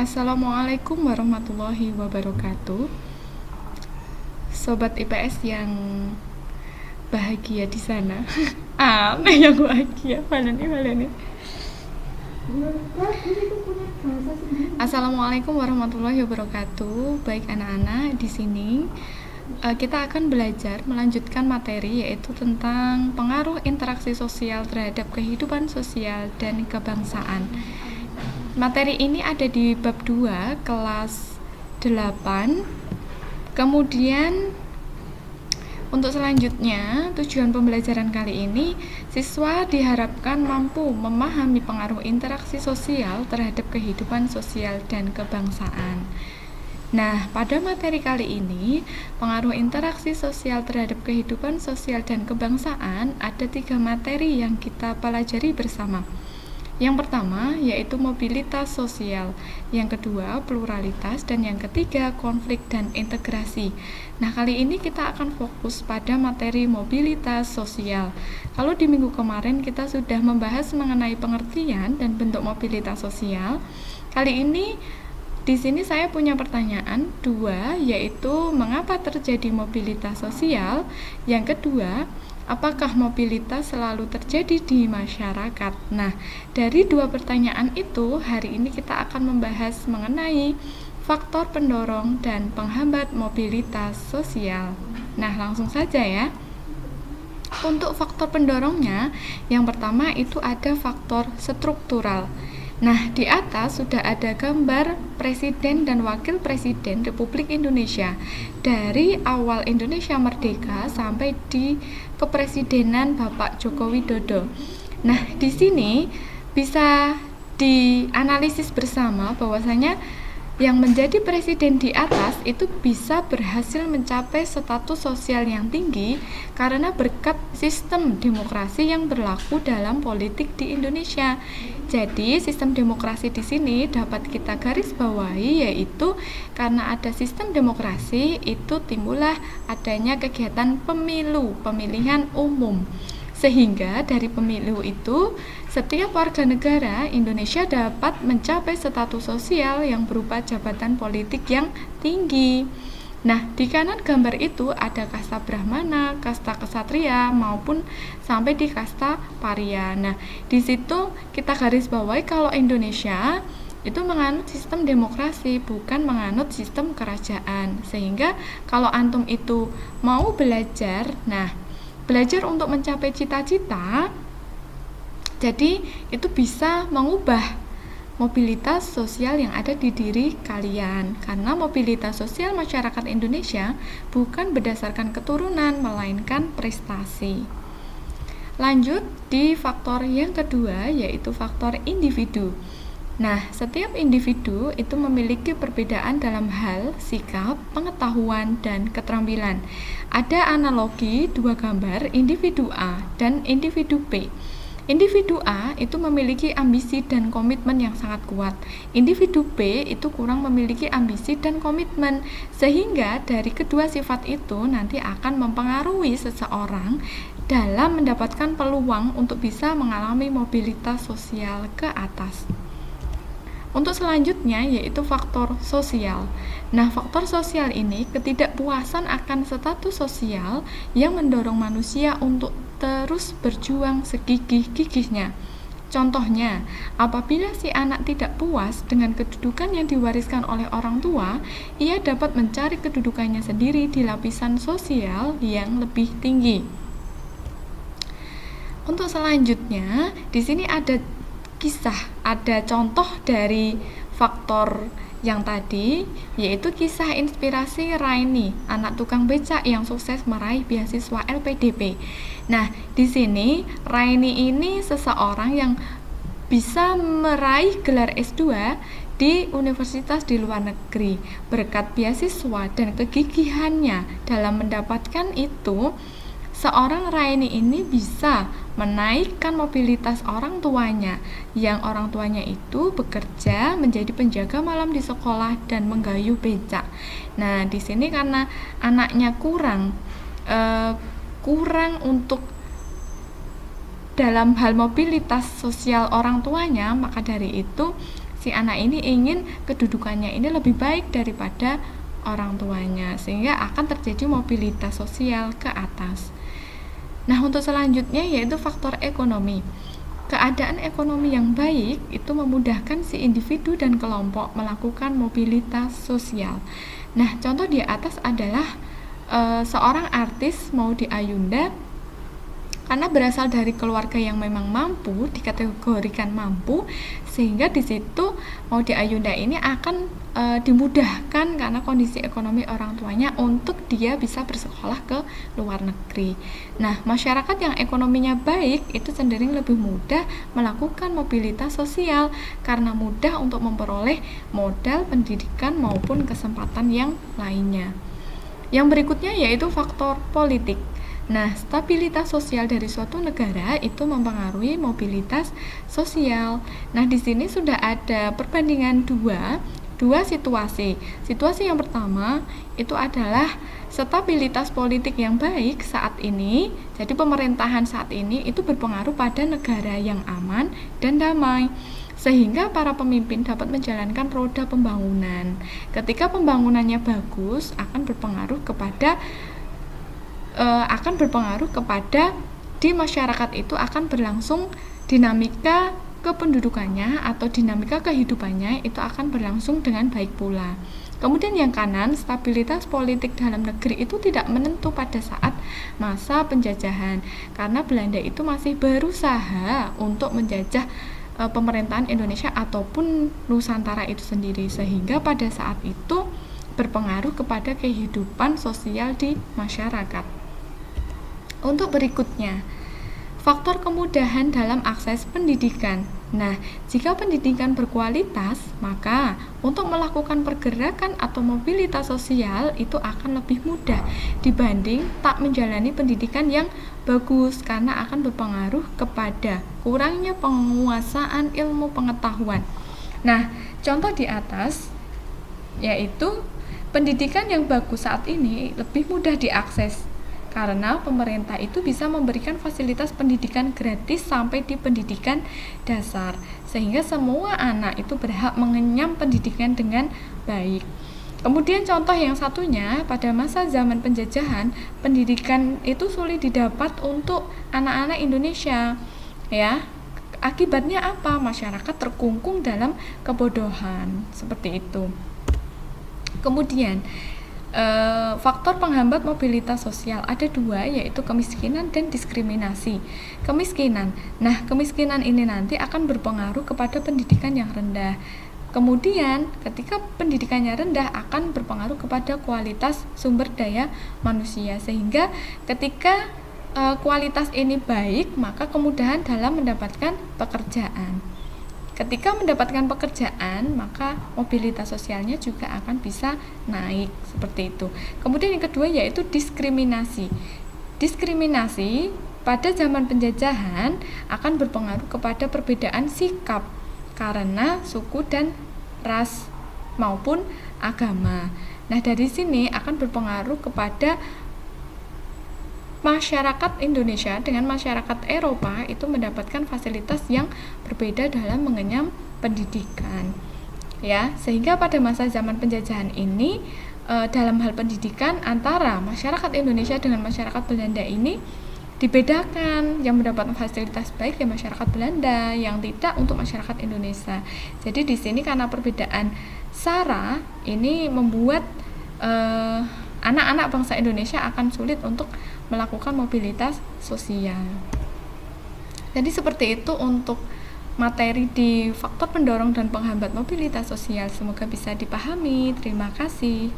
Assalamualaikum warahmatullahi wabarakatuh. Sobat IPS yang bahagia di sana. Aneh yang bahagia. Mana nih? Assalamualaikum warahmatullahi wabarakatuh. Baik anak-anak, di sini kita akan belajar melanjutkan materi yaitu tentang pengaruh interaksi sosial terhadap kehidupan sosial dan kebangsaan. Materi ini ada di bab 2 kelas 8. Kemudian untuk selanjutnya, tujuan pembelajaran kali ini, siswa diharapkan mampu memahami pengaruh interaksi sosial terhadap kehidupan sosial dan kebangsaan. Nah, pada materi kali ini, pengaruh interaksi sosial terhadap kehidupan sosial dan kebangsaan ada 3 materi yang kita pelajari bersama. Yang pertama yaitu mobilitas sosial, yang kedua pluralitas, dan yang ketiga konflik dan integrasi. Nah, kali ini kita akan fokus pada materi mobilitas sosial. Kalau di minggu kemarin kita sudah membahas mengenai pengertian dan bentuk mobilitas sosial, kali ini di sini saya punya pertanyaan 2, yaitu mengapa terjadi mobilitas sosial? Yang kedua, apakah mobilitas selalu terjadi di masyarakat? Nah, dari 2 pertanyaan itu, hari ini kita akan membahas mengenai faktor pendorong dan penghambat mobilitas sosial. Nah, langsung saja ya. Untuk faktor pendorongnya, yang pertama itu ada faktor struktural. Nah, di atas sudah ada gambar Presiden dan Wakil Presiden Republik Indonesia dari awal Indonesia merdeka sampai di kepresidenan Bapak Joko Widodo. Nah, di sini bisa dianalisis bersama bahwasanya yang menjadi presiden di atas itu bisa berhasil mencapai status sosial yang tinggi karena berkat sistem demokrasi yang berlaku dalam politik di Indonesia. Jadi, sistem demokrasi di sini dapat kita garis bawahi, yaitu karena ada sistem demokrasi itu timbullah adanya kegiatan pemilu, pemilihan umum. Sehingga dari pemilu itu, setiap warga negara Indonesia dapat mencapai status sosial yang berupa jabatan politik yang tinggi. Nah, di kanan gambar itu ada kasta Brahmana, kasta Ksatria, maupun sampai di kasta Paria. Nah, di situ kita garis bawahi kalau Indonesia itu menganut sistem demokrasi, bukan menganut sistem kerajaan. Sehingga kalau antum itu mau belajar, belajar untuk mencapai cita-cita, jadi itu bisa mengubah mobilitas sosial yang ada di diri kalian, karena mobilitas sosial masyarakat Indonesia bukan berdasarkan keturunan, melainkan prestasi. Lanjut di faktor yang kedua, yaitu faktor individu. Nah, setiap individu itu memiliki perbedaan dalam hal sikap, pengetahuan, dan keterampilan. Ada analogi 2 gambar, individu A dan individu B. Individu A itu memiliki ambisi dan komitmen yang sangat kuat. Individu B itu kurang memiliki ambisi dan komitmen, sehingga dari kedua sifat itu nanti akan mempengaruhi seseorang dalam mendapatkan peluang untuk bisa mengalami mobilitas sosial ke atas. Untuk selanjutnya yaitu faktor sosial. Nah, faktor sosial ini ketidakpuasan akan status sosial yang mendorong manusia untuk terus berjuang segigih-gigihnya. Contohnya, apabila si anak tidak puas dengan kedudukan yang diwariskan oleh orang tua, ia dapat mencari kedudukannya sendiri di lapisan sosial yang lebih tinggi. Untuk selanjutnya, di sini ada contoh dari faktor yang tadi, yaitu kisah inspirasi Raini, anak tukang becak yang sukses meraih beasiswa LPDP. Nah, di sini Raini ini seseorang yang bisa meraih gelar S2 di universitas di luar negeri. Berkat beasiswa dan kegigihannya dalam mendapatkan itu, seorang Raini ini bisa menaikkan mobilitas orang tuanya, yang orang tuanya itu bekerja menjadi penjaga malam di sekolah dan menggayuh becak. Nah, di sini karena anaknya kurang untuk dalam hal mobilitas sosial orang tuanya, maka dari itu si anak ini ingin kedudukannya ini lebih baik daripada orang tuanya, sehingga akan terjadi mobilitas sosial ke atas. Nah, untuk selanjutnya yaitu faktor ekonomi. Keadaan ekonomi yang baik itu memudahkan si individu dan kelompok melakukan mobilitas sosial. Nah, contoh di atas adalah seorang artis Maudy Ayunda, karena berasal dari keluarga yang memang mampu, dikategorikan mampu, sehingga di situ Maudy Ayunda ini akan dimudahkan karena kondisi ekonomi orang tuanya untuk dia bisa bersekolah ke luar negeri. Nah, masyarakat yang ekonominya baik itu cenderung lebih mudah melakukan mobilitas sosial karena mudah untuk memperoleh modal pendidikan maupun kesempatan yang lainnya. Yang berikutnya yaitu faktor politik. Nah, stabilitas sosial dari suatu negara itu mempengaruhi mobilitas sosial. Nah, di sini sudah ada perbandingan dua situasi. Situasi yang pertama itu adalah stabilitas politik yang baik saat ini. Jadi pemerintahan saat ini itu berpengaruh pada negara yang aman dan damai, sehingga para pemimpin dapat menjalankan roda pembangunan. Ketika pembangunannya bagus, akan berpengaruh kepada di masyarakat itu akan berlangsung dinamika kependudukannya atau dinamika kehidupannya itu akan berlangsung dengan baik pula. Kemudian yang kanan, stabilitas politik dalam negeri itu tidak menentu pada saat masa penjajahan, karena Belanda itu masih berusaha untuk menjajah pemerintahan Indonesia ataupun Nusantara itu sendiri, sehingga pada saat itu berpengaruh kepada kehidupan sosial di masyarakat. Untuk berikutnya, faktor kemudahan dalam akses pendidikan. Nah, jika pendidikan berkualitas, maka untuk melakukan pergerakan atau mobilitas sosial itu akan lebih mudah dibanding tak menjalani pendidikan yang bagus, karena akan berpengaruh kepada kurangnya penguasaan ilmu pengetahuan. Nah, contoh di atas yaitu pendidikan yang bagus saat ini lebih mudah diakses karena pemerintah itu bisa memberikan fasilitas pendidikan gratis sampai di pendidikan dasar, sehingga semua anak itu berhak mengenyam pendidikan dengan baik. Kemudian contoh yang satunya, pada masa zaman penjajahan, pendidikan itu sulit didapat untuk anak-anak Indonesia. Ya, akibatnya apa? Masyarakat terkungkung dalam kebodohan, seperti itu. Kemudian faktor penghambat mobilitas sosial ada dua, yaitu kemiskinan dan diskriminasi. Kemiskinan, nah kemiskinan ini nanti akan berpengaruh kepada pendidikan yang rendah. Kemudian ketika pendidikannya rendah akan berpengaruh kepada kualitas sumber daya manusia, sehingga ketika kualitas ini baik, maka kemudahan dalam mendapatkan pekerjaan. Ketika mendapatkan pekerjaan, maka mobilitas sosialnya juga akan bisa naik, seperti itu. Kemudian yang kedua yaitu diskriminasi. Diskriminasi pada zaman penjajahan akan berpengaruh kepada perbedaan sikap karena suku dan ras maupun agama. Nah, dari sini akan berpengaruh kepada masyarakat Indonesia dengan masyarakat Eropa itu mendapatkan fasilitas yang berbeda dalam mengenyam pendidikan, ya, sehingga pada masa zaman penjajahan ini dalam hal pendidikan antara masyarakat Indonesia dengan masyarakat Belanda ini dibedakan. Yang mendapatkan fasilitas baik ya masyarakat Belanda, yang tidak untuk masyarakat Indonesia. Jadi di sini karena perbedaan sara ini membuat anak-anak bangsa Indonesia akan sulit untuk melakukan mobilitas sosial. Jadi seperti itu untuk materi di faktor pendorong dan penghambat mobilitas sosial. Semoga bisa dipahami. Terima kasih.